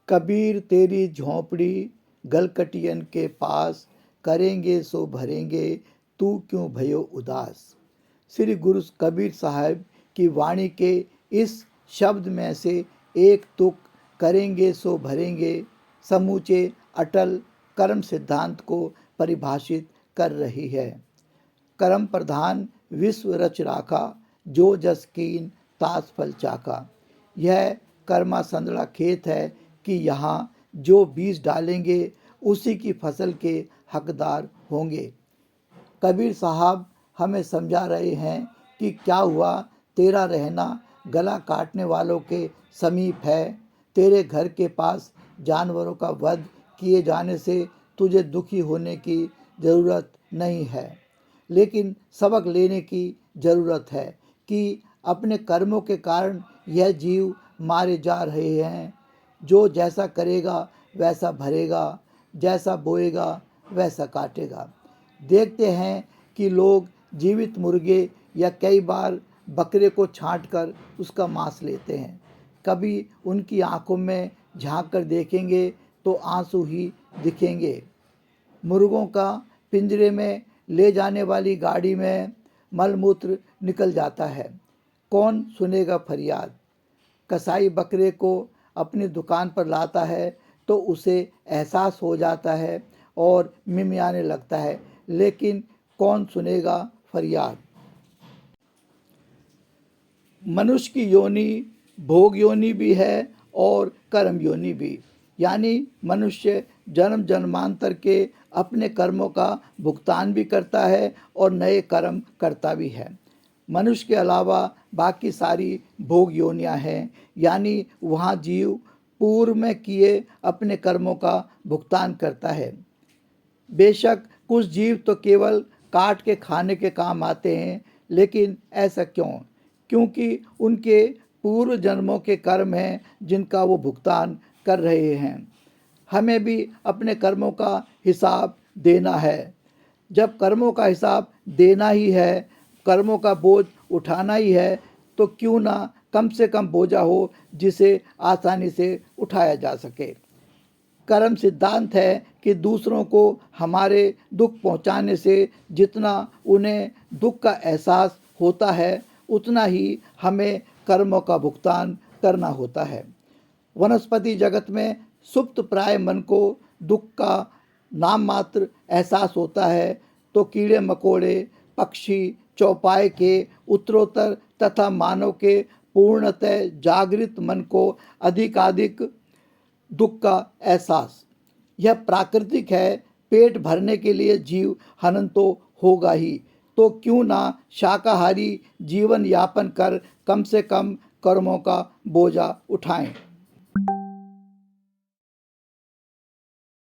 कबीर तेरी झोंपड़ी गलकटियन के पास, करेंगे सो भरेंगे तू क्यों भयो उदास। श्री गुरु कबीर साहब की वाणी के इस शब्द में से एक तुक करेंगे सो भरेंगे समूचे अटल कर्म सिद्धांत को परिभाषित कर रही है। कर्म प्रधान विश्व रच राखा, जो जस कीन तास फल चाका। यह कर्मा संदड़ा खेत है कि यहाँ जो बीज डालेंगे उसी की फसल के हकदार होंगे। कबीर साहब हमें समझा रहे हैं कि क्या हुआ तेरा रहना गला काटने वालों के समीप है। तेरे घर के पास जानवरों का वध किए जाने से तुझे दुखी होने की ज़रूरत नहीं है, लेकिन सबक लेने की ज़रूरत है कि अपने कर्मों के कारण यह जीव मारे जा रहे हैं। जो जैसा करेगा वैसा भरेगा, जैसा बोएगा वैसा काटेगा। देखते हैं कि लोग जीवित मुर्गे या कई बार बकरे को छांटकर उसका मांस लेते हैं। कभी उनकी आंखों में झांक कर देखेंगे तो आंसू ही दिखेंगे। मुर्गों का पिंजरे में ले जाने वाली गाड़ी में मलमूत्र निकल जाता है, कौन सुनेगा फरियाद। कसाई बकरे को अपनी दुकान पर लाता है तो उसे एहसास हो जाता है और मिमियाने लगता है, लेकिन कौन सुनेगा फरियाद। मनुष्य की योनि भोग योनि भी है और कर्म योनि भी, यानी मनुष्य जन्म जन्मांतर के अपने कर्मों का भुगतान भी करता है और नए कर्म करता भी है। मनुष्य के अलावा बाकी सारी भोग योनियां हैं, यानी वहाँ जीव पूर्व में किए अपने कर्मों का भुगतान करता है। बेशक कुछ जीव तो केवल काट के खाने के काम आते हैं, लेकिन ऐसा क्यों? क्योंकि उनके पूर्व जन्मों के कर्म हैं जिनका वो भुगतान कर रहे हैं। हमें भी अपने कर्मों का हिसाब देना है। जब कर्मों का हिसाब देना ही है, कर्मों का बोझ उठाना ही है, तो क्यों ना कम से कम बोझा हो जिसे आसानी से उठाया जा सके। कर्म सिद्धांत है कि दूसरों को हमारे दुख पहुंचाने से जितना उन्हें दुख का एहसास होता है, उतना ही हमें कर्मों का भुगतान करना होता है। वनस्पति जगत में सुप्त प्राय मन को दुख का नाम मात्र एहसास होता है, तो कीड़े मकोड़े, पक्षी, चौपाए के उत्तरोत्तर तथा मानव के पूर्णतः जागृत मन को अधिकाधिक दुख का एहसास। यह प्राकृतिक है। पेट भरने के लिए जीव हनन तो होगा ही, तो क्यों ना शाकाहारी जीवन यापन कर कम से कम कर्मों का बोझा उठाएं।